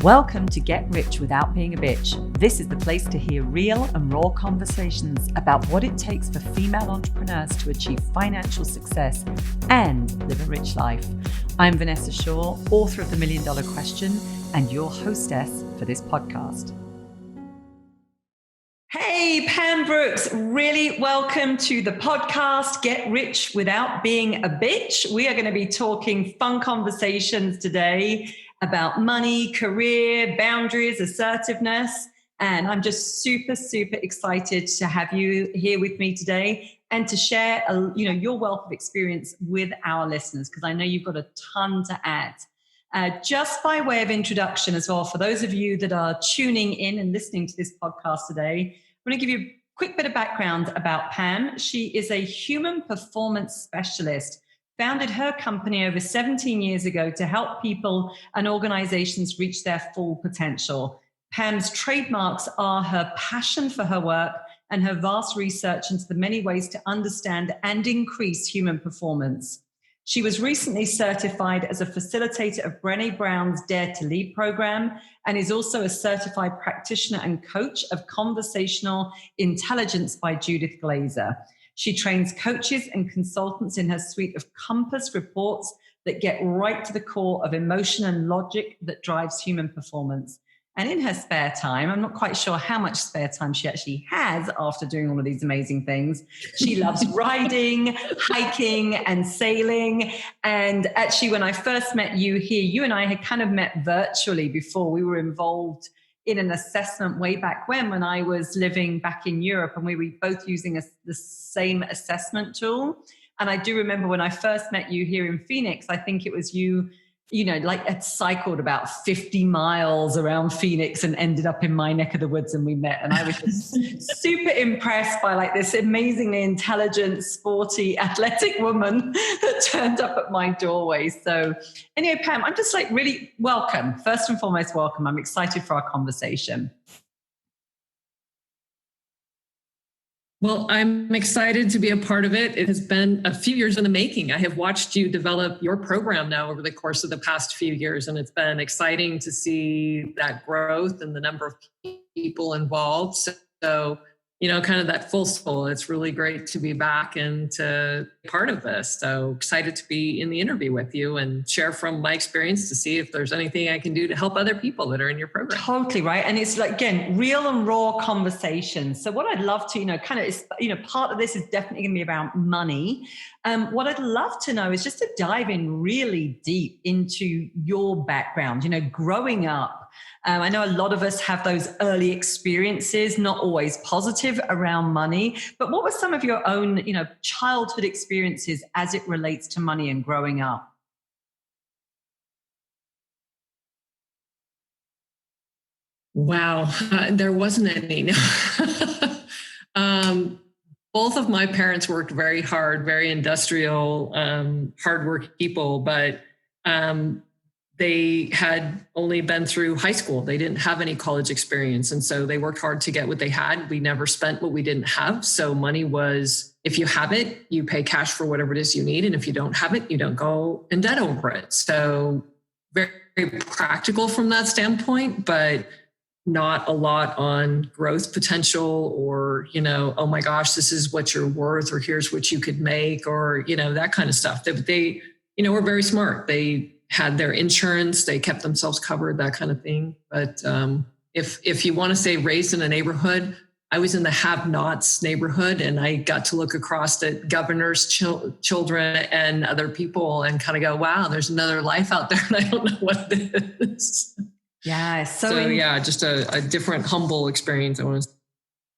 Welcome to Get Rich Without Being a Bitch. This is the place to hear real and raw conversations about what it takes for female entrepreneurs to achieve financial success and live a rich life. I'm Vanessa Shaw, author of The $1 Million Question, and your hostess for this podcast. Hey, Pam Brooks, really welcome to the podcast, Get Rich Without Being a Bitch. We are going to be talking fun conversations today about money, career, boundaries, assertiveness. And I'm just super excited to have you here with me today and to share your wealth of experience with our listeners, because I know you've got a ton to add. Just by way of introduction as well, for those of you that are tuning in and listening to this podcast today, I'm going to give you a quick bit of background about Pam. She is a human performance specialist, founded her company over 17 years ago to help people and organizations reach their full potential. Pam's trademarks are her passion for her work and her vast research into the many ways to understand and increase human performance. She was recently certified as a facilitator of Brené Brown's Dare to Lead program and is also a certified practitioner and coach of conversational intelligence by Judith Glaser. She trains coaches and consultants in her suite of Compass reports that get right to the core of emotion and logic that drives human performance. And in her spare time, I'm not quite sure how much spare time she actually has after doing all of these amazing things. She loves riding, hiking, and sailing. And actually, when I first met you here, you and I had kind of met virtually before. We were involved in an assessment way back when I was living back in Europe, and we were both using the same assessment tool. And I do remember when I first met you here in Phoenix, I think it was you had cycled about 50 miles around Phoenix and ended up in my neck of the woods, and we met. And I was just super impressed by this amazingly intelligent, sporty, athletic woman that turned up at my doorway. So anyway, Pam, I'm just really welcome. First and foremost, welcome. I'm excited for our conversation. Well, I'm excited to be a part of it. It has been a few years in the making. I have watched you develop your program now over the course of the past few years, and it's been exciting to see that growth and the number of people involved. So kind of that full circle. It's really great to be back and to be part of this. So excited to be in the interview with you and share from my experience to see if there's anything I can do to help other people that are in your program. Totally right. And it's again, real and raw conversations. So what I'd love to, part of this is definitely going to be about money. What I'd love to know is just to dive in really deep into your background, growing up. I know a lot of us have those early experiences, not always positive, around money. But what were some of your own, childhood experiences as it relates to money and growing up? Wow, there wasn't any. Both of my parents worked very hard, very industrial, hard work people, but they had only been through high school. They didn't have any college experience. And so they worked hard to get what they had. We never spent what we didn't have. So money was, if you have it, you pay cash for whatever it is you need. And if you don't have it, you don't go in debt over it. So very, very practical from that standpoint, but not a lot on growth potential or, oh my gosh, this is what you're worth, or here's what you could make, or, that kind of stuff. They were very smart. They had their insurance, they kept themselves covered, that kind of thing. But if you want to say raised in a neighborhood, I was in the have-nots neighborhood, and I got to look across at governors' children and other people and kind of go, wow, there's another life out there, and I don't know what it is. Yeah. Just a different, humble experience. I want to.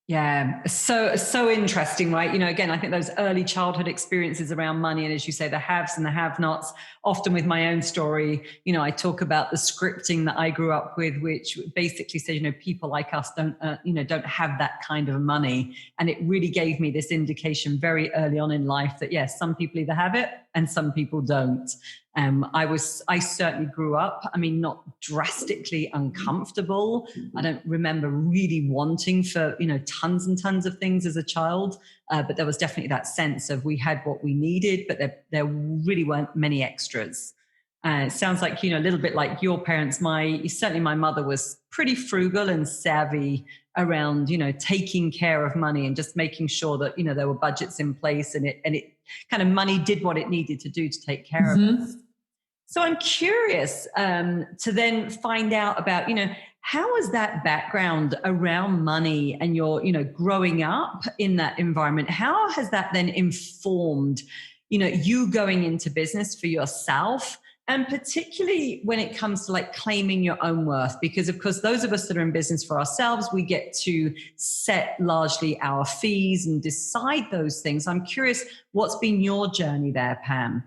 Yeah. So interesting, right? Again, I think those early childhood experiences around money, and as you say, the haves and the have-nots, often with my own story, I talk about the scripting that I grew up with, which basically says, people like us don't have that kind of money. And it really gave me this indication very early on in life that, yes, some people either have it and some people don't. I certainly grew up, not drastically uncomfortable. I don't remember really wanting for, tons and tons of things as a child. But there was definitely that sense of we had what we needed, but there really weren't many extras. It sounds like, a little bit like your parents. Certainly my mother was pretty frugal and savvy around, taking care of money and just making sure that, there were budgets in place, and it kind of money did what it needed to do to take care of us. So I'm curious to then find out about, how was that background around money and your, growing up in that environment? How has that then informed, you going into business for yourself? And particularly when it comes to like claiming your own worth, because of course, those of us that are in business for ourselves, we get to set largely our fees and decide those things. I'm curious, what's been your journey there, Pam?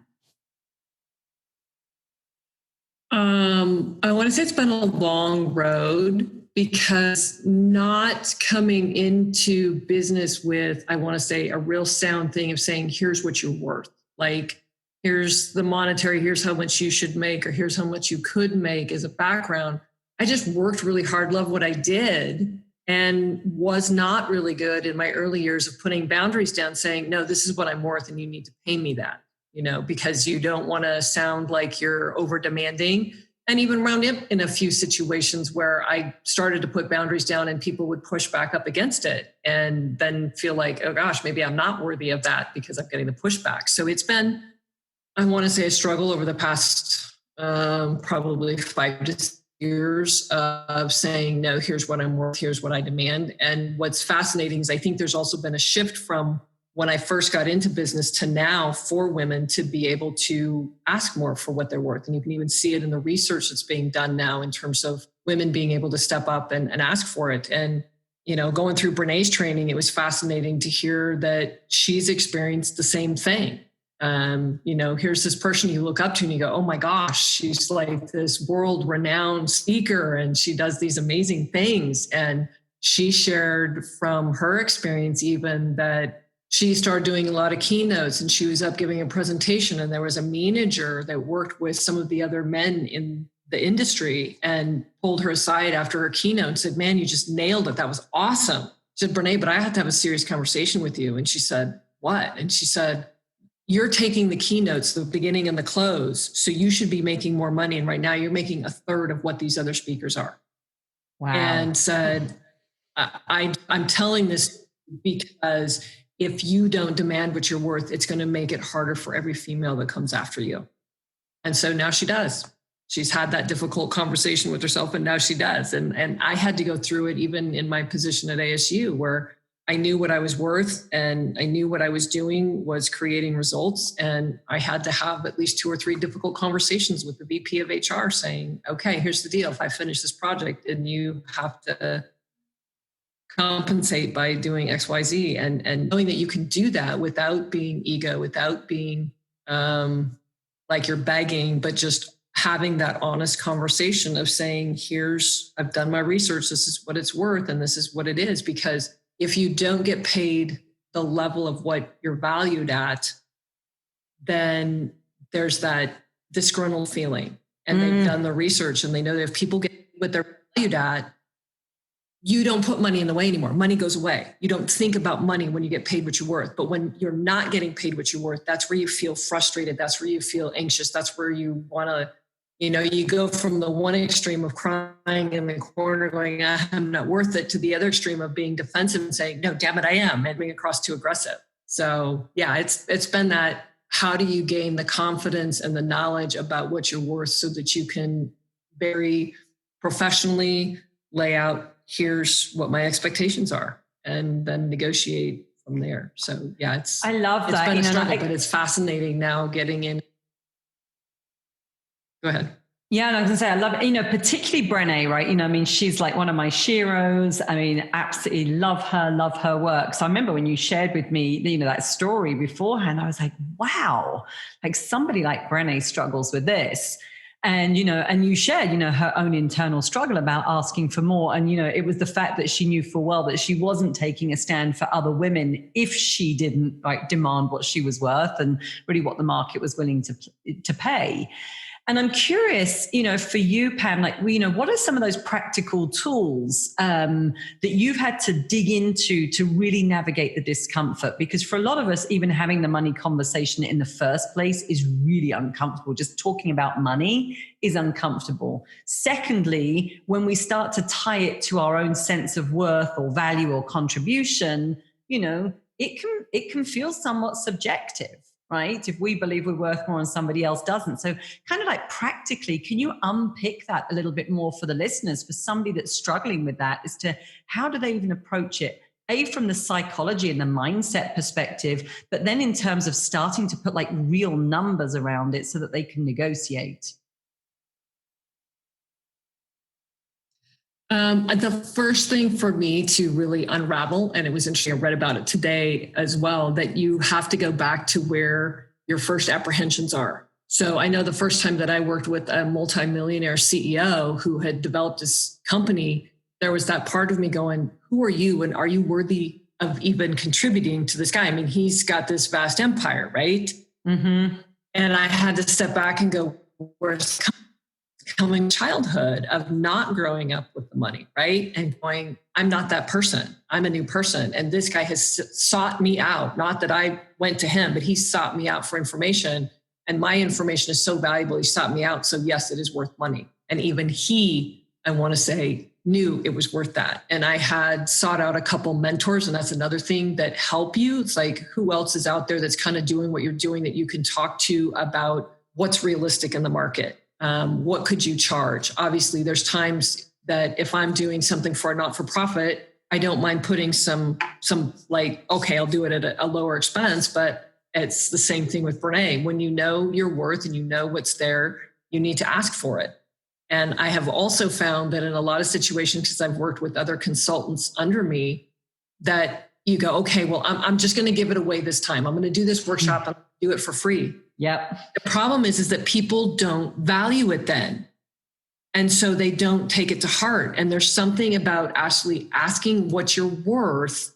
I want to say it's been a long road, because not coming into business with, I want to say, a real sound thing of saying, here's what you're worth. Like, here's the monetary, here's how much you should make, or here's how much you could make as a background. I just worked really hard, loved what I did, and was not really good in my early years of putting boundaries down, saying, no, this is what I'm worth and you need to pay me that. Because you don't want to sound like you're over demanding. And even wound up in a few situations where I started to put boundaries down and people would push back up against it, and then feel like, oh gosh, maybe I'm not worthy of that because I'm getting the pushback. So it's been, I want to say, a struggle over the past probably 5 to 6 years of saying, no, here's what I'm worth, here's what I demand. And what's fascinating is I think there's also been a shift from when I first got into business to now for women to be able to ask more for what they're worth. And you can even see it in the research that's being done now in terms of women being able to step up and ask for it. And, going through Brené's training, it was fascinating to hear that she's experienced the same thing. Here's this person you look up to and you go, oh my gosh, she's like this world renowned speaker and she does these amazing things. And she shared from her experience even that she started doing a lot of keynotes, and she was up giving a presentation, and there was a manager that worked with some of the other men in the industry and pulled her aside after her keynote and said, man, you just nailed it. That was awesome. She said, Brené, but I have to have a serious conversation with you. And she said, what? And she said, you're taking the keynotes, the beginning and the close, so you should be making more money. And right now you're making a third of what these other speakers are. Wow. And said, I'm telling this because if you don't demand what you're worth, it's going to make it harder for every female that comes after you. And so now she does. She's had that difficult conversation with herself, and now she does. And I had to go through it even in my position at ASU, where I knew what I was worth and I knew what I was doing was creating results. And I had to have at least 2 or 3 difficult conversations with the VP of HR saying, okay, here's the deal. If I finish this project and you have to compensate by doing XYZ, and knowing that you can do that without being ego, without being like you're begging, but just having that honest conversation of saying, I've done my research, this is what it's worth, and this is what it is. Because if you don't get paid the level of what you're valued at, then there's that disgruntled feeling. And they've done the research and they know that if people get what they're valued at, you don't put money in the way anymore. Money goes away. You don't think about money when you get paid what you're worth. But when you're not getting paid what you're worth, that's where you feel frustrated. That's where you feel anxious. That's where you want to, you go from the one extreme of crying in the corner going, I'm not worth it, to the other extreme of being defensive and saying, no, damn it, I am, and being across too aggressive. So yeah, it's been that, how do you gain the confidence and the knowledge about what you're worth so that you can very professionally lay out, here's what my expectations are, and then negotiate from there. So yeah, I love that. It's been a struggle, but it's fascinating now getting in. Go ahead. Yeah, and I was going to say, I love, particularly Brené, right? She's like one of my sheroes. Absolutely love her work. So I remember when you shared with me, that story beforehand, I was like, wow, like somebody like Brené struggles with this. And, and you shared, her own internal struggle about asking for more. And, it was the fact that she knew full well that she wasn't taking a stand for other women if she didn't demand what she was worth and really what the market was willing to pay. And I'm curious, for you, Pam, like, what are some of those practical tools that you've had to dig into to really navigate the discomfort? Because for a lot of us, even having the money conversation in the first place is really uncomfortable. Just talking about money is uncomfortable. Secondly, when we start to tie it to our own sense of worth or value or contribution, it can feel somewhat subjective. Right? If we believe we're worth more and somebody else doesn't. So kind of like practically, can you unpick that a little bit more for the listeners, for somebody that's struggling with that, as to how do they even approach it? From the psychology and the mindset perspective, but then in terms of starting to put like real numbers around it so that they can negotiate. The first thing for me to really unravel, and it was interesting, I read about it today as well, that you have to go back to where your first apprehensions are. So I know the first time that I worked with a multimillionaire CEO who had developed this company, there was that part of me going, who are you? And are you worthy of even contributing to this guy? I mean, he's got this vast empire, right? Mm-hmm. And I had to step back and go, where's coming childhood of not growing up with the money, right? And going, I'm not that person. I'm a new person. And this guy has sought me out. Not that I went to him, but he sought me out for information. And my information is so valuable. He sought me out. So yes, it is worth money. And even he, I want to say, knew it was worth that. And I had sought out a couple mentors. And that's another thing that help you. It's like, who else is out there that's kind of doing what you're doing that you can talk to about what's realistic in the market? What could you charge? Obviously, there's times that if I'm doing something for a not-for-profit, I don't mind putting some like, okay, I'll do it at a lower expense, but it's the same thing with Brene. When you know your worth and you know what's there, you need to ask for it. And I have also found that in a lot of situations, because I've worked with other consultants under me, that you go, okay, well, I'm just going to give it away this time. I'm going to do this workshop and do it for free. Yep. The problem is that people don't value it then. And so they don't take it to heart. And there's something about actually asking what you're worth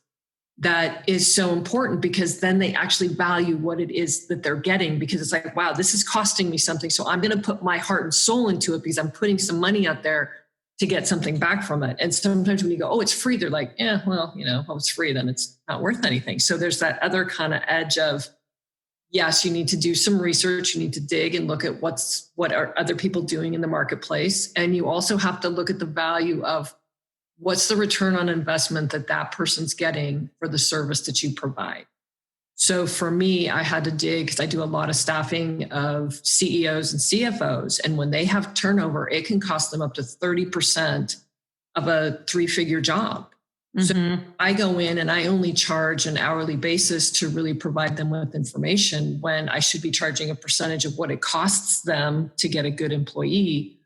that is so important, because then they actually value what it is that they're getting, because it's like, wow, this is costing me something. So I'm going to put my heart and soul into it because I'm putting some money out there to get something back from it. And sometimes when you go, oh, it's free, they're like, yeah, well, well, it's free, then it's not worth anything. So there's that other kind of edge of, yes, you need to do some research. You need to dig and look at what are other people doing in the marketplace. And you also have to look at the value of what's the return on investment that person's getting for the service that you provide. So for me, I had to dig, because I do a lot of staffing of CEOs and CFOs. And when they have turnover, it can cost them up to 30% of a 3-figure job. So I go in and I only charge an hourly basis to really provide them with information, when I should be charging a percentage of what it costs them to get a good employee.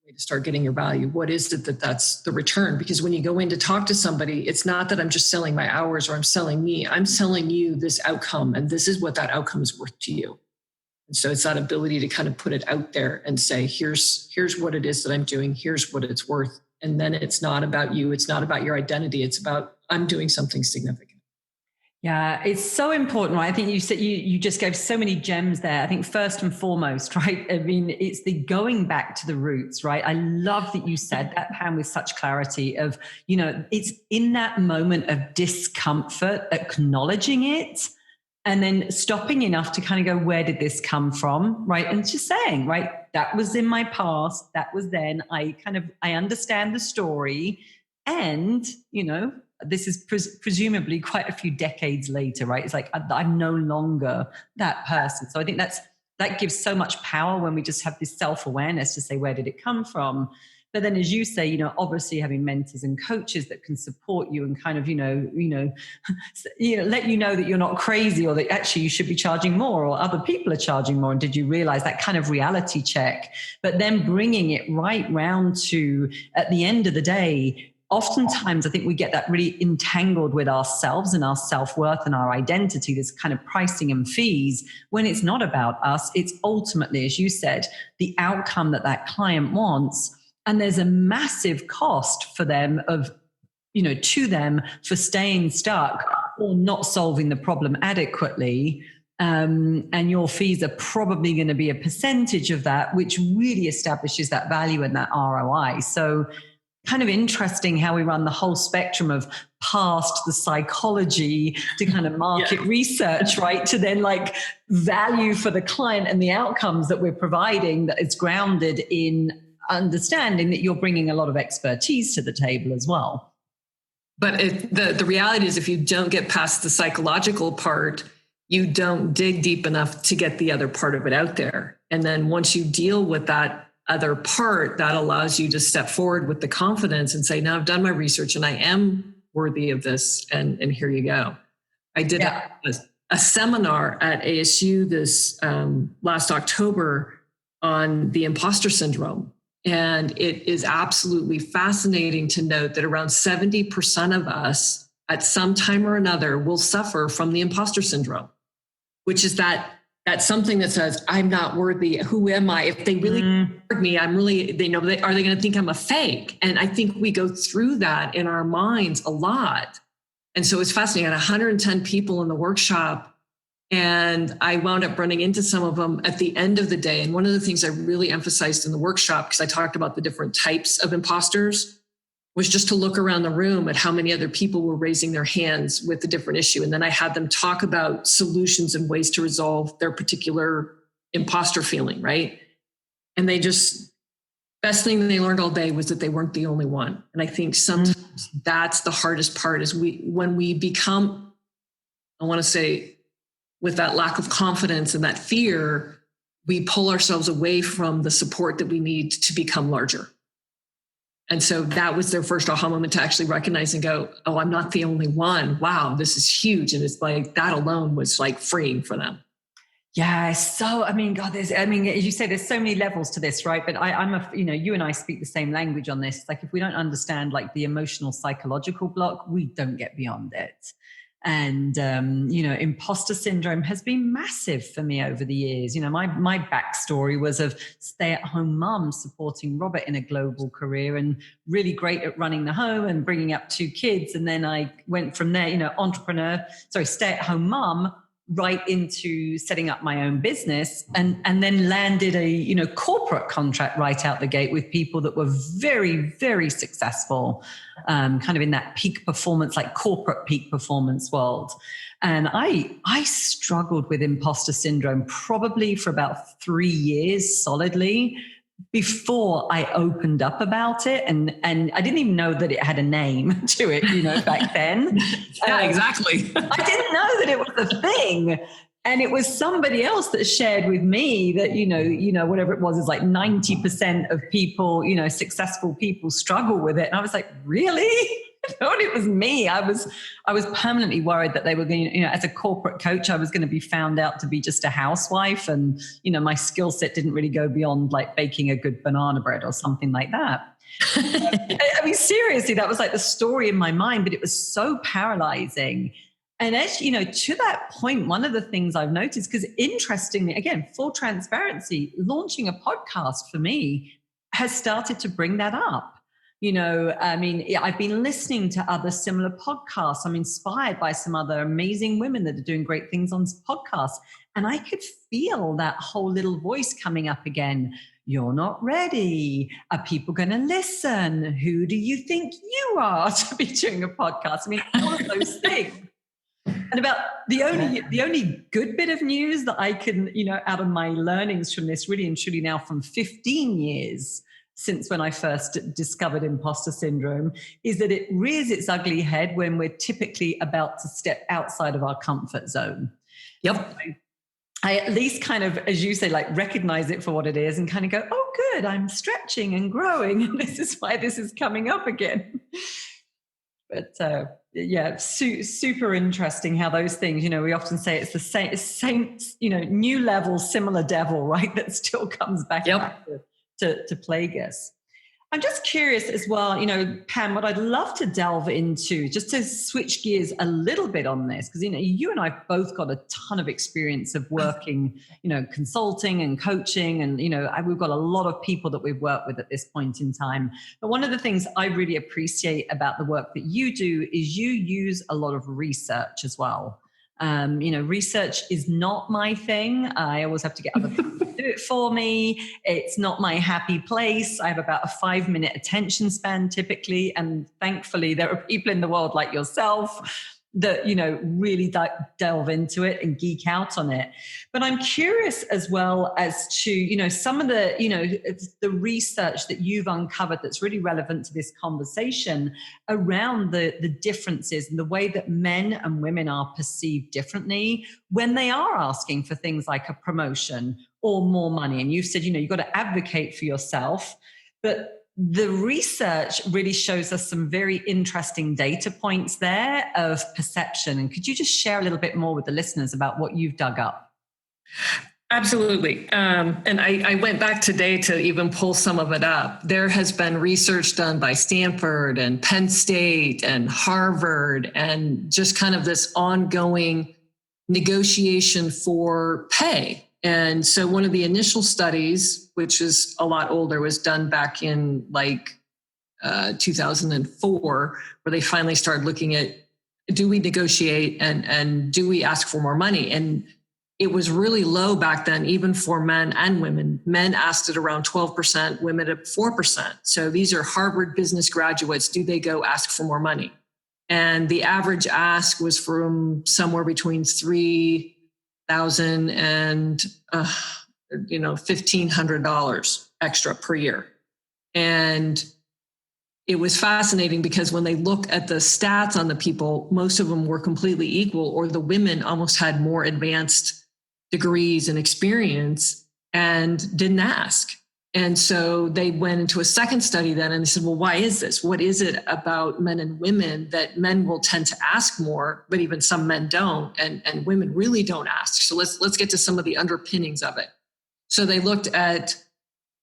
To start getting your value. What is it that's the return? Because when you go in to talk to somebody, it's not that I'm just selling my hours or I'm selling me. I'm selling you this outcome, and this is what that outcome is worth to you. And so it's that ability to kind of put it out there and say, here's what it is that I'm doing. Here's what it's worth. And then it's not about you. It's not about your identity. It's about, I'm doing something significant. Yeah, it's so important, right? I think you said you just gave so many gems there. I think first and foremost, right? I mean, it's the going back to the roots, right? I love that you said that, Pam, with such clarity of, it's in that moment of discomfort, acknowledging it, and then stopping enough to kind of go, where did this come from? Right. And just saying, right, that was in my past. That was then. I understand the story. And, this is presumably quite a few decades later, right? It's like, I'm no longer that person. So I think that gives so much power when we just have this self-awareness to say, where did it come from? But then, as you say, obviously having mentors and coaches that can support you and kind of, let you know that you're not crazy, or that actually you should be charging more, or other people are charging more. And did you realize that kind of reality check? But then bringing it right round to, at the end of the day, oftentimes I think we get that really entangled with ourselves and our self-worth and our identity, this kind of pricing and fees, when it's not about us. It's ultimately, as you said, the outcome that client wants. And there's a massive cost for them to them for staying stuck or not solving the problem adequately. And your fees are probably going to be a percentage of that, which really establishes that value and that ROI. So kind of interesting how we run the whole spectrum of past the psychology to kind of market research, right? To then like value for the client and the outcomes that we're providing, that it's grounded in understanding that you're bringing a lot of expertise to the table as well. But the reality is, if you don't get past the psychological part, you don't dig deep enough to get the other part of it out there. And then once you deal with that other part, that allows you to step forward with the confidence and say, now I've done my research and I am worthy of this. And here you go. I did a seminar at ASU this last October on the imposter syndrome. And it is absolutely fascinating to note that around 70% of us at some time or another will suffer from the imposter syndrome, which is that's something that says, I'm not worthy. Who am I? If they really heard me, are they going to think I'm a fake? And I think we go through that in our minds a lot. And so it's fascinating. I had 110 people in the workshop, and I wound up running into some of them at the end of the day. And one of the things I really emphasized in the workshop, because I talked about the different types of imposters, was just to look around the room at how many other people were raising their hands with a different issue. And then I had them talk about solutions and ways to resolve their particular imposter feeling, right? And best thing that they learned all day was that they weren't the only one. And I think sometimes that's the hardest part, is when we become, I want to say, with that lack of confidence and that fear, we pull ourselves away from the support that we need to become larger. And so that was their first aha moment, to actually recognize and go, oh, I'm not the only one. Wow, this is huge. And it's like that alone was like freeing for them. Yeah. So, as you say, there's so many levels to this, right? But you and I speak the same language on this. Like, if we don't understand like the emotional psychological block, we don't get beyond it. And, imposter syndrome has been massive for me over the years. My backstory was of stay-at-home mum supporting Robert in a global career, and really great at running the home and bringing up 2 kids. And then I went from there, stay-at-home mum, right into setting up my own business, and then landed a corporate contract right out the gate with people that were very, very successful, kind of in that peak performance, like corporate peak performance world. And I struggled with imposter syndrome probably for about 3 years solidly before I opened up about it. And I didn't even know that it had a name to it, back then. Yeah, exactly. I didn't know that it was a thing. And it was somebody else that shared with me that, whatever it was, is like 90% of people, successful people struggle with it. And I was like, really? I thought it was me. I was permanently worried that they were going to, as a corporate coach, I was going to be found out to be just a housewife. And, my skill set didn't really go beyond like baking a good banana bread or something like that. Seriously, that was like the story in my mind, but it was so paralyzing. And as to that point, one of the things I've noticed, because interestingly, again, full transparency, launching a podcast for me has started to bring that up. I've been listening to other similar podcasts. I'm inspired by some other amazing women that are doing great things on podcasts. And I could feel that whole little voice coming up again. You're not ready. Are people going to listen? Who do you think you are to be doing a podcast? All of those things. And about the only good bit of news that I can, out of my learnings from this, really and truly now from 15 years since when I first discovered imposter syndrome, is that it rears its ugly head when we're typically about to step outside of our comfort zone. Yep. I at least kind of, as you say, like recognize it for what it is and kind of go, oh, good, I'm stretching and growing. And this is why this is coming up again. But super interesting how those things, we often say it's the same, new level, similar devil, right? That still comes back to plague us. I'm just curious as well, Pam, what I'd love to delve into, just to switch gears a little bit on this, because, you and I both got a ton of experience of working, consulting and coaching. And, we've got a lot of people that we've worked with at this point in time. But one of the things I really appreciate about the work that you do is you use a lot of research as well. Research is not my thing. I always have to get other people to do it for me. It's not my happy place. I have about a 5-minute attention span typically. And thankfully, there are people in the world like yourself that, really delve into it and geek out on it. But I'm curious as well as to, some of the research that you've uncovered that's really relevant to this conversation around the differences in the way that men and women are perceived differently when they are asking for things like a promotion or more money. And you've said, you've got to advocate for yourself, but the research really shows us some very interesting data points there of perception. And could you just share a little bit more with the listeners about what you've dug up? Absolutely. And I went back today to even pull some of it up. There has been research done by Stanford and Penn State and Harvard, and just kind of this ongoing negotiation for pay. And so one of the initial studies, which is a lot older, was done back in 2004, where they finally started looking at, do we negotiate and do we ask for more money? And it was really low back then, even for men and women. Men asked at around 12%, women at 4%. So these are Harvard business graduates. Do they go ask for more money? And the average ask was from somewhere between $3,000 and $1,500 extra per year. And it was fascinating because when they look at the stats on the people, most of them were completely equal, or the women almost had more advanced degrees and experience and didn't ask. And so they went into a second study then and they said, well, why is this? What is it about men and women that men will tend to ask more, but even some men don't, and women really don't ask? So let's get to some of the underpinnings of it. So they looked at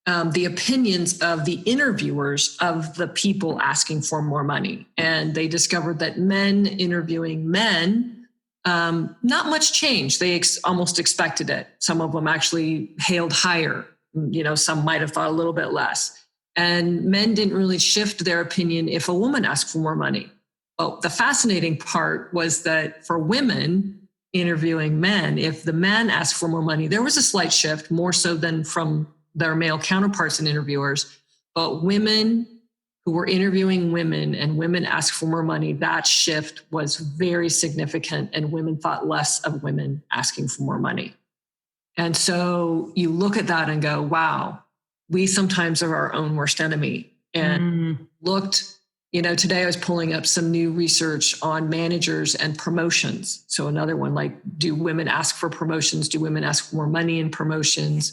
the opinions of the interviewers of the people asking for more money. And they discovered that men interviewing men, not much change. They almost expected it. Some of them actually hailed higher. Some might have thought a little bit less. And men didn't really shift their opinion if a woman asked for more money. Well, the fascinating part was that for women interviewing men, if the man asked for more money, there was a slight shift, more so than from their male counterparts and interviewers. But women who were interviewing women and women asked for more money, that shift was very significant, and women thought less of women asking for more money. And so you look at that and go, wow, we sometimes are our own worst enemy. And today I was pulling up some new research on managers and promotions. So another one, like, do women ask for promotions? Do women ask for more money in promotions?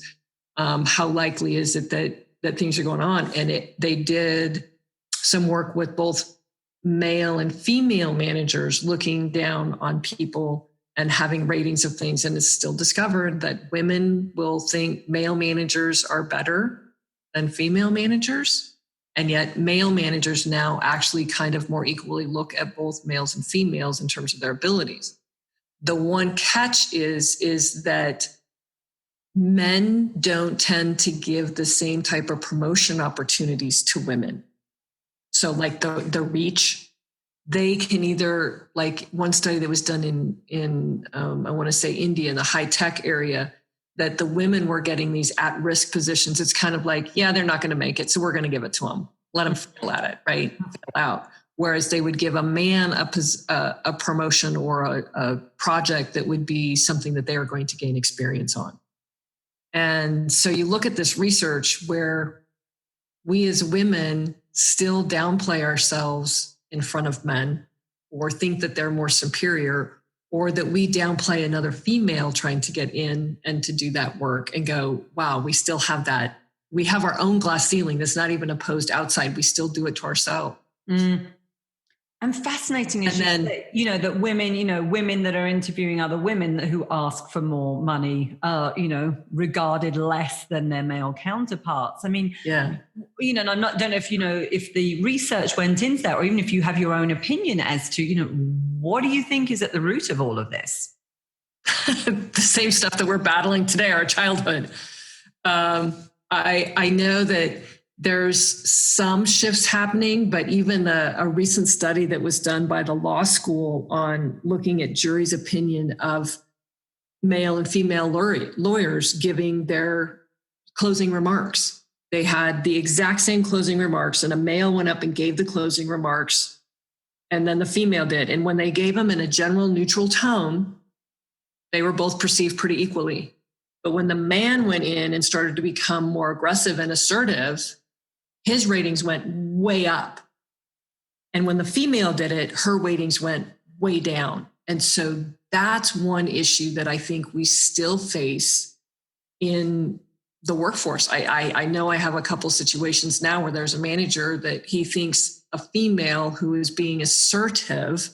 How likely is it that things are going on? And they did some work with both male and female managers looking down on people and having ratings of things. And it's still discovered that women will think male managers are better than female managers. And yet male managers now actually kind of more equally look at both males and females in terms of their abilities. The one catch is that men don't tend to give the same type of promotion opportunities to women. So like the reach, they can either, like one study that was done in I want to say India, in the high tech area, that the women were getting these at-risk positions. It's kind of like, yeah, they're not going to make it, so we're going to give it to them. Let them fail at it, right? Fail out. Whereas they would give a man a promotion or a project that would be something that they are going to gain experience on. And so you look at this research where we as women still downplay ourselves in front of men, or think that they're more superior, or that we downplay another female trying to get in and to do that work, and go, wow, we still have that. We have our own glass ceiling that's not even opposed outside. We still do it to ourselves. And fascinating is that women, women that are interviewing other women who ask for more money are, regarded less than their male counterparts. I mean, yeah. And don't know if the research went into that, or even if you have your own opinion as to, what do you think is at the root of all of this? The same stuff that we're battling today, our childhood. I know that there's some shifts happening, but even a recent study that was done by the law school on looking at jury's opinion of male and female lawyers giving their closing remarks. They had the exact same closing remarks, and a male went up and gave the closing remarks, and then the female did. And when they gave them in a general neutral tone, they were both perceived pretty equally. But when the man went in and started to become more aggressive and assertive, his ratings went way up. And when the female did it, her ratings went way down. And so that's one issue that I think we still face in the workforce. I know I have a couple situations now where there's a manager that he thinks a female who is being assertive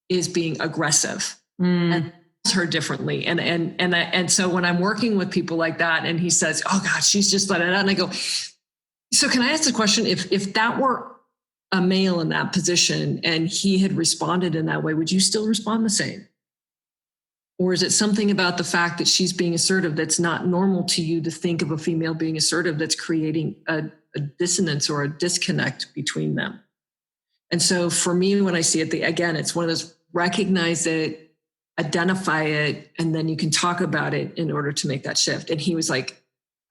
is being aggressive. And her differently. And so when I'm working with people like that and he says, oh God, she's just like that. And I go, so can I ask the question, if that were a male in that position and he had responded in that way, would you still respond the same? Or is it something about the fact that she's being assertive that's not normal to you to think of a female being assertive that's creating a dissonance or a disconnect between them? And so for me, when I see it, again, it's one of those, recognize it, identify it, and then you can talk about it in order to make that shift. And he was like,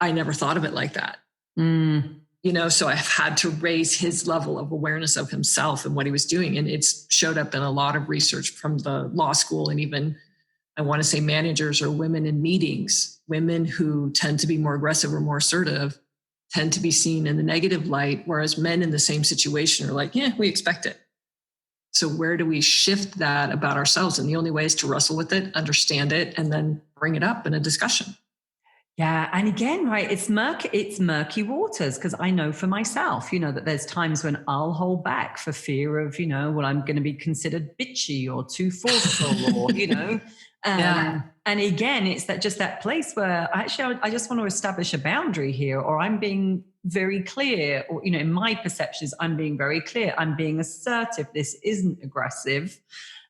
I never thought of it like that. So I've had to raise his level of awareness of himself and what he was doing. And it's showed up in a lot of research from the law school, and even, I want to say, managers or women in meetings. Women who tend to be more aggressive or more assertive tend to be seen in the negative light, whereas men in the same situation are like, yeah, we expect it. So where do we shift that about ourselves? And the only way is to wrestle with it, understand it, and then bring it up in a discussion. Yeah. And again, right, it's murky waters, because I know for myself, that there's times when I'll hold back for fear of, I'm going to be considered bitchy or too forceful or, Yeah. And again, it's that place where actually I just want to establish a boundary here, or I'm being very clear, or, in my perceptions, I'm being very clear. I'm being assertive. This isn't aggressive.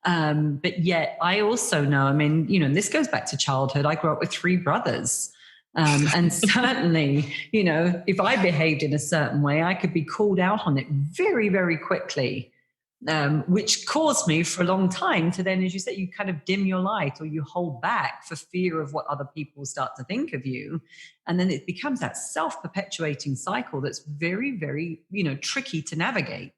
But yet I also know, and this goes back to childhood. I grew up with 3 brothers. And certainly, if I behaved in a certain way, I could be called out on it very, very quickly, which caused me for a long time to then, as you say, you kind of dim your light or you hold back for fear of what other people start to think of you. And then it becomes that self-perpetuating cycle that's very, very, tricky to navigate.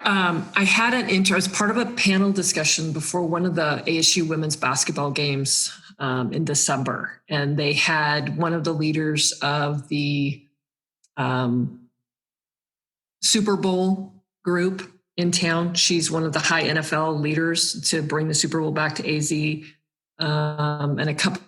I had as part of a panel discussion before one of the ASU women's basketball games in December, and they had one of the leaders of the Super Bowl group in town. She's one of the high NFL leaders to bring the Super Bowl back to AZ, and a couple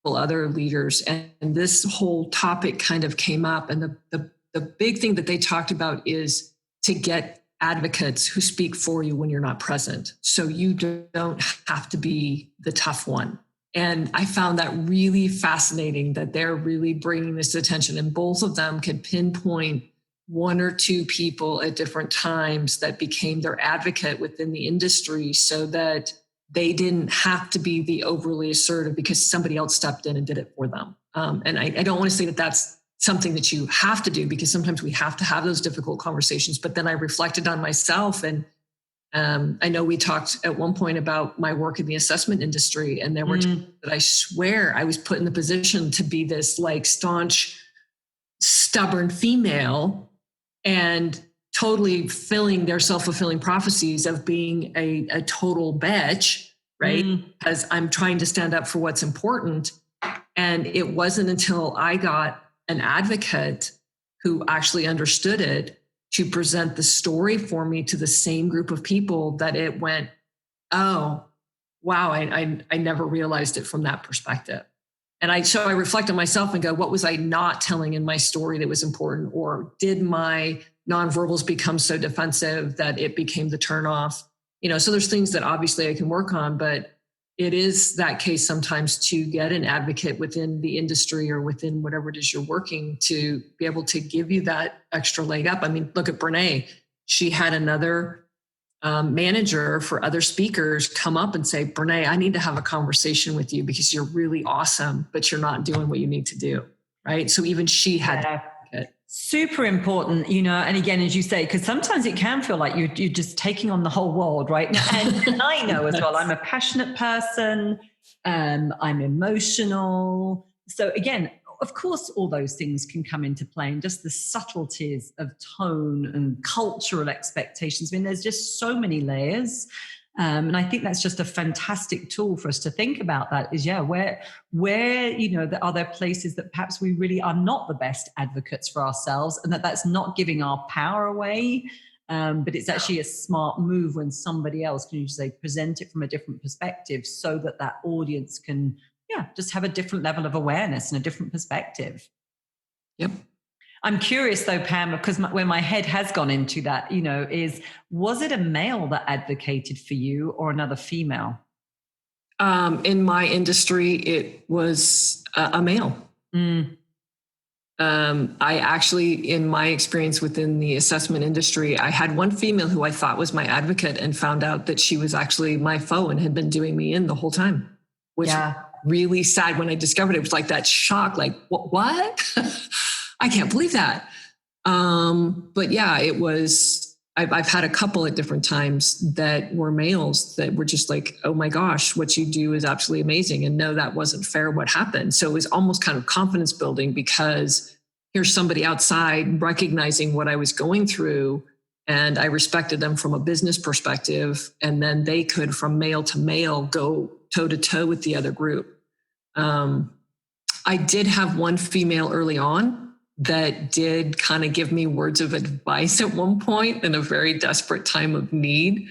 other leaders. And this whole topic kind of came up, and the big thing that they talked about is to get advocates who speak for you when you're not present. So you don't have to be the tough one. And I found that really fascinating that they're really bringing this to attention. And both of them could pinpoint 1 or 2 people at different times that became their advocate within the industry, so that they didn't have to be the overly assertive because somebody else stepped in and did it for them. And I don't want to say that that's something that you have to do, because sometimes we have to have those difficult conversations. But then I reflected on myself, and I know we talked at one point about my work in the assessment industry, and there were times that I swear I was put in the position to be this like staunch, stubborn female, and totally filling their self-fulfilling prophecies of being a total bitch, right? Because I'm trying to stand up for what's important. And it wasn't until I got an advocate who actually understood it to present the story for me to the same group of people that it went, oh, wow, I never realized it from that perspective. And so I reflect on myself and go, what was I not telling in my story that was important? Or did my nonverbals become so defensive that it became the turnoff? So there's things that obviously I can work on, but it is that case sometimes to get an advocate within the industry or within whatever it is you're working to be able to give you that extra leg up. Look at Brene. She had another manager for other speakers come up and say, Brene, I need to have a conversation with you because you're really awesome, but you're not doing what you need to do. right? So even she had Yeah. it. Super important, you know, and again, as you say, because sometimes it can feel like you're just taking on the whole world, right? And I know as well, I'm a passionate person, I'm emotional. So again, of course, all those things can come into play, and just the subtleties of tone and cultural expectations. I mean, there's just so many layers. And I think that's just a fantastic tool for us to think about. That is, yeah, where you know, are there places that perhaps we really are not the best advocates for ourselves, and that's not giving our power away, but it's actually a smart move when somebody else can, you say, present it from a different perspective, so that that audience can, yeah, just have a different level of awareness and a different perspective. Yep. I'm curious though, Pam, because where my head has gone into that, you know, is, was it a male that advocated for you or another female? In my industry, it was a male. Mm. I actually, in my experience within the assessment industry, I had one female who I thought was my advocate, and found out that she was actually my foe and had been doing me in the whole time, which Yeah. really sad when I discovered it. It was like that shock, like, what? I can't believe that. But yeah, it was, I've had a couple at different times that were males that were just like, oh my gosh, what you do is absolutely amazing. And no, that wasn't fair what happened. So it was almost kind of confidence building, because here's somebody outside recognizing what I was going through, and I respected them from a business perspective. And then they could, from male to male, go toe to toe with the other group. I did have one female early on that did kind of give me words of advice at one point in a very desperate time of need.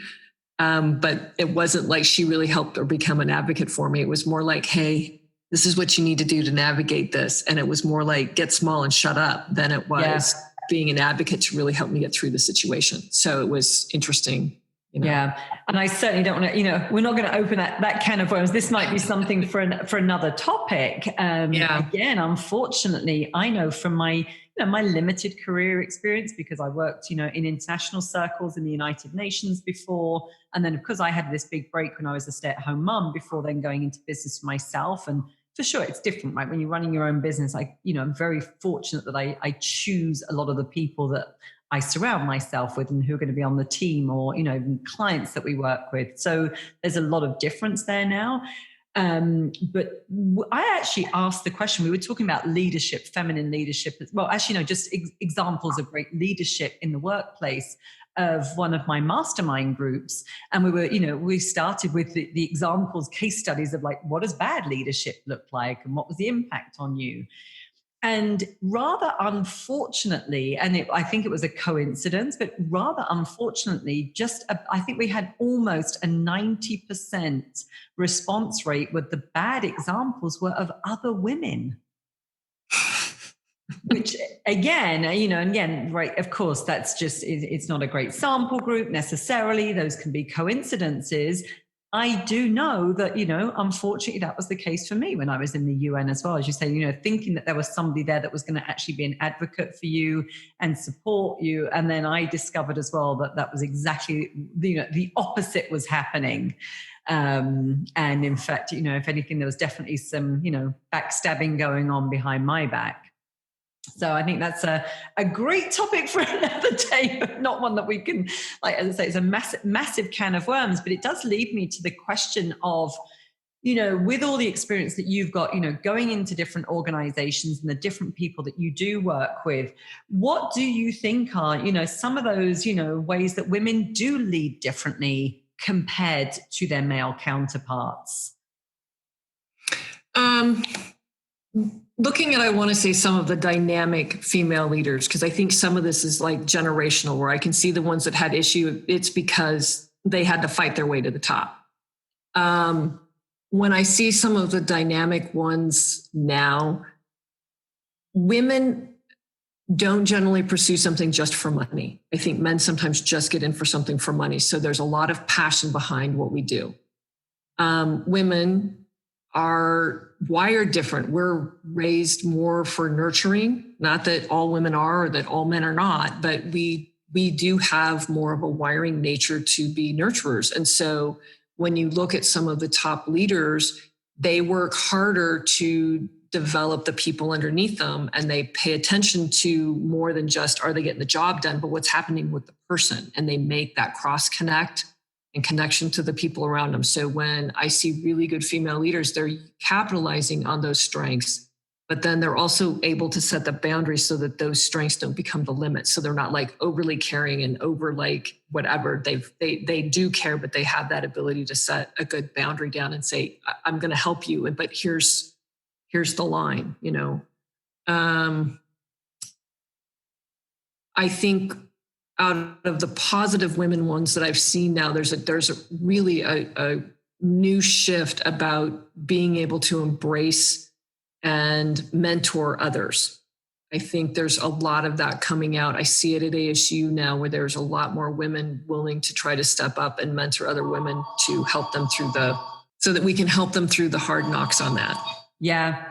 But it wasn't like she really helped or become an advocate for me. It was more like, hey, this is what you need to do to navigate this. And it was more like, get small and shut up, than it was being an advocate to really help me get through the situation. So it was interesting. You know? Yeah. And I certainly don't want to, you know, we're not going to open that can of worms. This might be something for another topic. Again, unfortunately, I know from my, you know, my limited career experience, because I worked, you know, in international circles in the United Nations before. And then because I had this big break when I was a stay-at-home mum before then going into business for myself. And for sure, it's different, right? When you're running your own business, I'm very fortunate that I choose a lot of the people that I surround myself with and who are going to be on the team, or, you know, even clients that we work with. So there's a lot of difference there now. But I actually asked the question, we were talking about leadership, feminine leadership. Well, actually, no, just examples of great leadership in the workplace of one of my mastermind groups. And we were, you know, we started with the examples, case studies of like, what does bad leadership look like? And what was the impact on you? And rather unfortunately, I think it was a coincidence, but rather unfortunately, I think we had almost a 90% response rate with the bad examples were of other women. Which again, you know, and again, right, of course, that's just, it's not a great sample group necessarily. Those can be coincidences. I do know that, you know, unfortunately, that was the case for me when I was in the UN as well. As you say, you know, thinking that there was somebody there that was going to actually be an advocate for you and support you. And then I discovered as well that that was exactly, you know, the opposite was happening. And in fact, you know, if anything, there was definitely some, you know, backstabbing going on behind my back. So I think that's a great topic for another day, but not one that we can, like, as I say, it's a massive can of worms. But it does lead me to the question of, you know, with all the experience that you've got, you know, going into different organizations and the different people that you do work with, what do you think are, you know, some of those, you know, ways that women do lead differently compared to their male counterparts? Looking at, I want to say, some of the dynamic female leaders, because I think some of this is like generational, where I can see the ones that had issue, it's because they had to fight their way to the top. When I see some of the dynamic ones now, women don't generally pursue something just for money. I think men sometimes just get in for something for money. So there's a lot of passion behind what we do. Women are wired different. We're raised more for nurturing, not that all women are or that all men are not, but we do have more of a wiring nature to be nurturers. And so when you look at some of the top leaders, they work harder to develop the people underneath them, and they pay attention to more than just, are they getting the job done, but what's happening with the person, and they make that cross connect and connection to the people around them. So when I see really good female leaders, they're capitalizing on those strengths, but then they're also able to set the boundaries so that those strengths don't become the limit. So they're not like overly caring and over like whatever. They do care, but they have that ability to set a good boundary down and say, I'm going to help you, but here's the line, you know. I think out of the positive women ones that I've seen now, there's really a new shift about being able to embrace and mentor others. I think there's a lot of that coming out. I see it at ASU now, where there's a lot more women willing to try to step up and mentor other women to help them so that we can help them through the hard knocks on that. Yeah.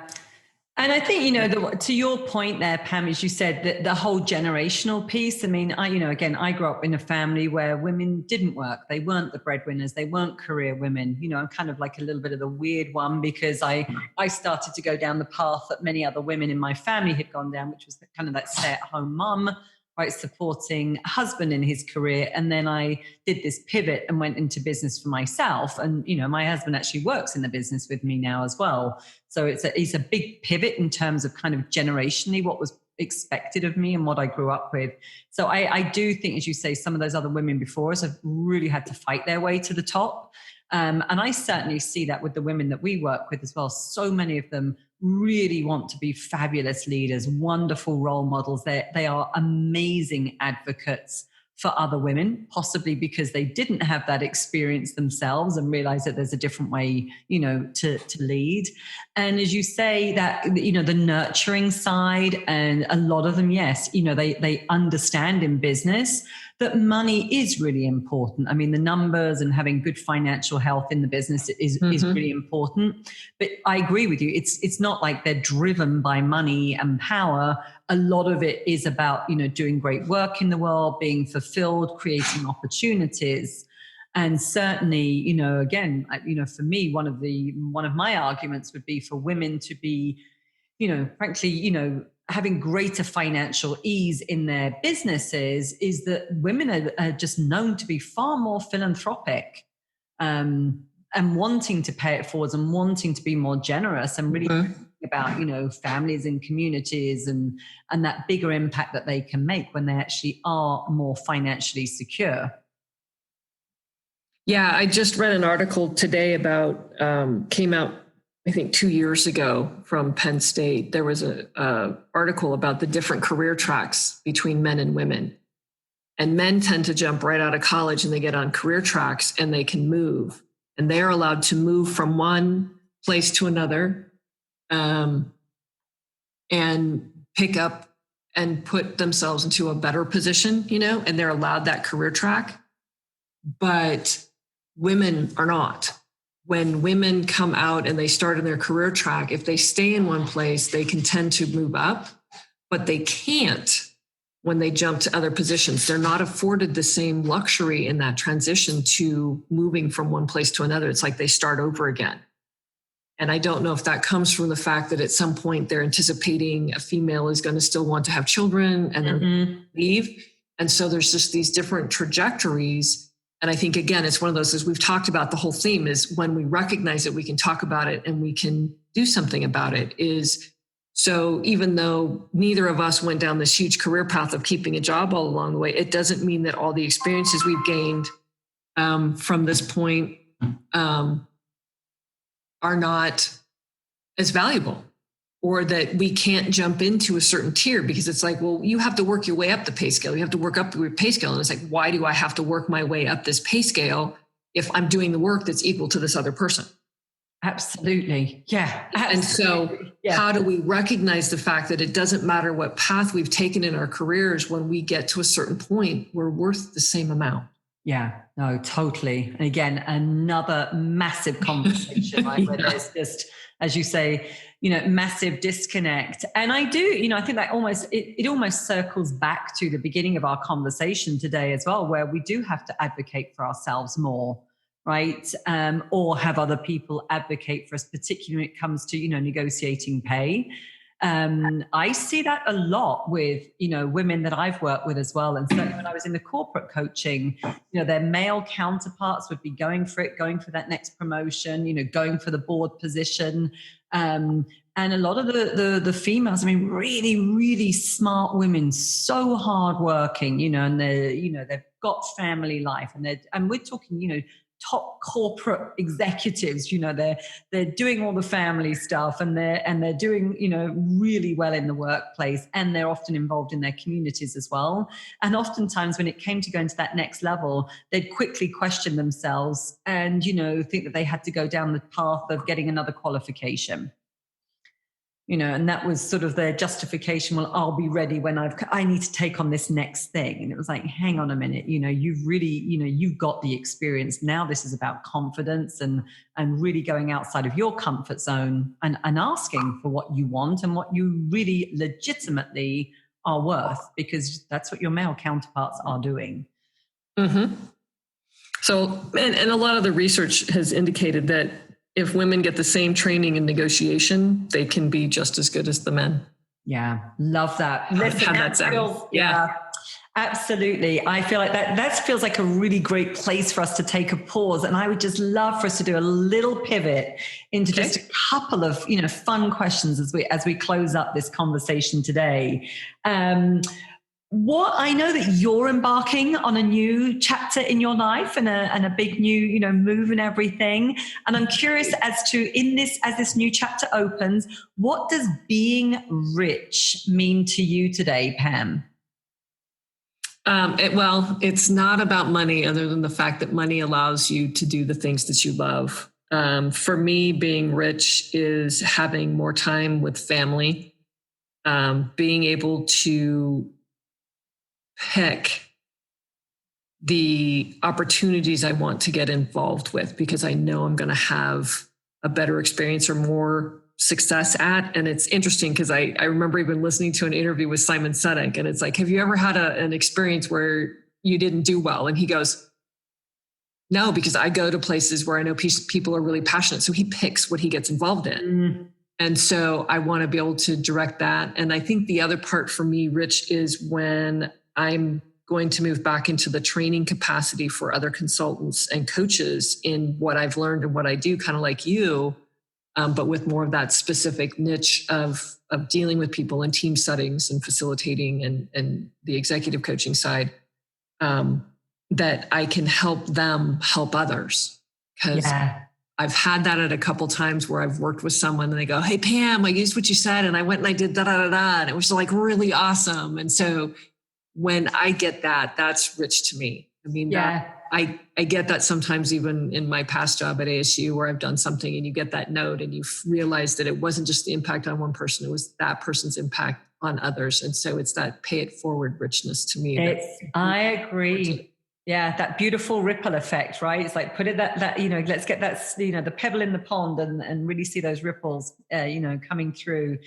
And I think, to your point there, Pam, as you said, that the whole generational piece. I mean, I grew up in a family where women didn't work. They weren't the breadwinners. They weren't career women. I'm kind of like a little bit of the weird one, because I started to go down the path that many other women in my family had gone down, which was kind of that stay-at-home mum, right, supporting a husband in his career. And then I did this pivot and went into business for myself. And, my husband actually works in the business with me now as well. So it's a big pivot in terms of kind of generationally what was expected of me and what I grew up with. So I do think, as you say, some of those other women before us have really had to fight their way to the top. And I certainly see that with the women that we work with as well. So many of them really want to be fabulous leaders, wonderful role models. They are amazing advocates for other women, possibly because they didn't have that experience themselves and realize that there's a different way, to lead. And as you say, that, the nurturing side, and a lot of them, yes, they understand in business that money is really important. I mean, the numbers and having good financial health in the business is really important. But I agree with you. It's not like they're driven by money and power. A lot of it is about, doing great work in the world, being fulfilled, creating opportunities. And certainly, again, for me, one of my arguments would be for women to be, frankly, having greater financial ease in their businesses, is that women are just known to be far more philanthropic, and wanting to pay it forwards and wanting to be more generous and really about, families and communities and that bigger impact that they can make when they actually are more financially secure. Yeah, I just read an article today about, came out, I think 2 years ago, from Penn State. There was a article about the different career tracks between men and women. And men tend to jump right out of college and they get on career tracks and they can move. And they're allowed to move from one place to another, and pick up and put themselves into a better position, and they're allowed that career track. But women are not. When women come out and they start in their career track, if they stay in one place, they can tend to move up, but they can't when they jump to other positions. They're not afforded the same luxury in that transition to moving from one place to another. It's like they start over again. And I don't know if that comes from the fact that at some point they're anticipating a female is going to still want to have children and then leave. And so there's just these different trajectories. And I think, again, it's one of those, as we've talked about, the whole theme is when we recognize it, we can talk about it and we can do something about it. So even though neither of us went down this huge career path of keeping a job all along the way, it doesn't mean that all the experiences we've gained from this point are not as valuable, or that we can't jump into a certain tier, because it's like, well, you have to work your way up the pay scale. You have to work up your pay scale. And it's like, why do I have to work my way up this pay scale if I'm doing the work that's equal to this other person? Absolutely. Yeah. Absolutely. And so how do we recognize the fact that it doesn't matter what path we've taken in our careers, when we get to a certain point, we're worth the same amount? Yeah, no, totally. And again, another massive conversation, right? Where there's just, as you say, massive disconnect. And I do, I think that it almost circles back to the beginning of our conversation today as well, where we do have to advocate for ourselves more, right? Or have other people advocate for us, particularly when it comes to, negotiating pay. I see that a lot with, women that I've worked with as well. And certainly when I was in the corporate coaching, their male counterparts would be going for that next promotion, going for the board position. And a lot of the females, really, really smart women, so hardworking, and they've got family life, and we're talking, top corporate executives, they're doing all the family stuff, and they're doing, really well in the workplace, and they're often involved in their communities as well. And oftentimes when it came to going to that next level, they'd quickly question themselves and, think that they had to go down the path of getting another qualification. And that was sort of their justification. Well, I'll be ready when I need to take on this next thing. And it was like, hang on a minute, you've really, you've got the experience. Now this is about confidence and really going outside of your comfort zone and asking for what you want and what you really legitimately are worth, because that's what your male counterparts are doing. Mm-hmm. So, and a lot of the research has indicated that if women get the same training in negotiation, they can be just as good as the men. Yeah, love that. Listen, that sounds. Yeah, absolutely. I feel like that feels like a really great place for us to take a pause. And I would just love for us to do a little pivot into just a couple of, fun questions as we close up this conversation today. What I know that you're embarking on a new chapter in your life and a big new, move and everything. And I'm curious as this new chapter opens, what does being rich mean to you today, Pam? It's not about money, other than the fact that money allows you to do the things that you love. For me, being rich is having more time with family, being able to pick the opportunities I want to get involved with, because I know I'm going to have a better experience or more success at. And it's interesting because I remember even listening to an interview with Simon Sinek, and it's like, have you ever had an experience where you didn't do well? And he goes, no, because I go to places where I know people are really passionate. So he picks what he gets involved in. Mm. And so I want to be able to direct that. And I think the other part for me, Rich, is when I'm going to move back into the training capacity for other consultants and coaches in what I've learned and what I do, kind of like you, but with more of that specific niche of dealing with people in team settings and facilitating and the executive coaching side, that I can help them help others. Because I've had that at a couple times where I've worked with someone and they go, hey, Pam, I used what you said and I went and I did da-da-da-da. And it was like really awesome. And so when I get that, that's rich to me. I mean, I get that sometimes even in my past job at ASU, where I've done something and you get that note and you realize that it wasn't just the impact on one person, it was that person's impact on others. And so it's that pay it forward richness to me. I agree. Yeah, that beautiful ripple effect, right? It's like put it that let's get that, the pebble in the pond and really see those ripples, coming through.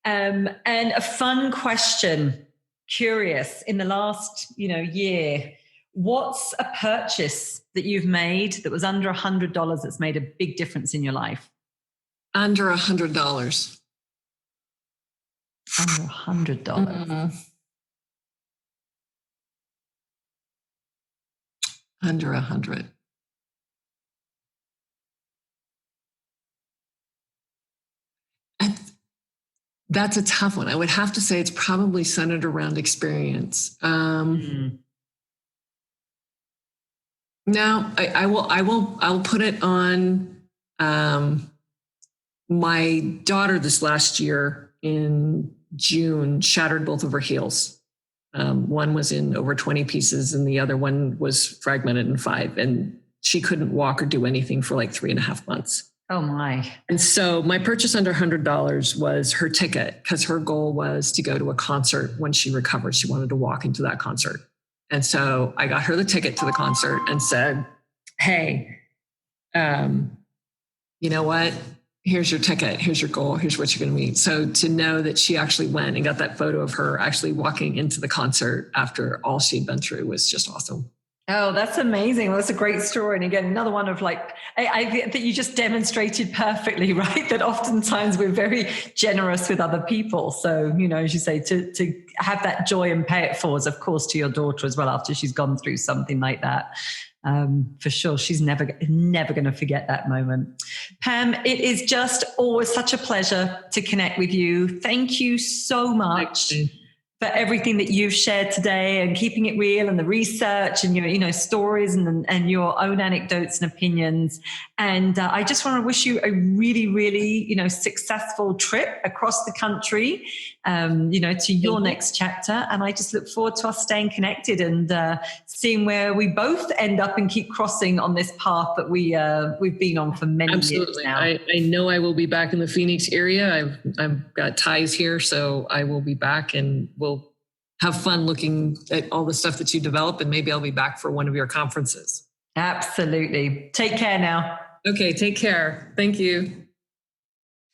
And a fun question, curious, in the last, year, what's a purchase that you've made that was under $100 that's made a big difference in your life? Under $100. Under $100. Mm-hmm. Under 100. That's a tough one. I would have to say it's probably centered around experience. Now I'll put it on my daughter this last year in June shattered both of her heels. One was in over 20 pieces and the other one was fragmented in 5. And she couldn't walk or do anything for like 3.5 months. Oh my. And so my purchase under $100 was her ticket, because her goal was to go to a concert when she recovered. She wanted to walk into that concert. And so I got her the ticket to the concert and said, hey, you know what? Here's your ticket. Here's your goal. Here's what you're going to meet. So to know that she actually went and got that photo of her actually walking into the concert after all she'd been through was just awesome. Oh, that's amazing. Well, that's a great story. And again, another one of like, I think that you just demonstrated perfectly, right? That oftentimes we're very generous with other people. So, as you say, to have that joy and pay it forwards, of course, to your daughter as well, after she's gone through something like that. For sure. She's never going to forget that moment. Pam, it is just always such a pleasure to connect with you. Thank you so much for everything that you've shared today, and keeping it real, and the research, and your stories, and your own anecdotes and opinions. And I just want to wish you a really, really, successful trip across the country, to your next chapter. And I just look forward to us staying connected and seeing where we both end up and keep crossing on this path that we've been on for many years now. I know I will be back in the Phoenix area. I've got ties here, so I will be back, and we'll have fun looking at all the stuff that you develop, and maybe I'll be back for one of your conferences. Absolutely. Take care now. Okay, take care. Thank you.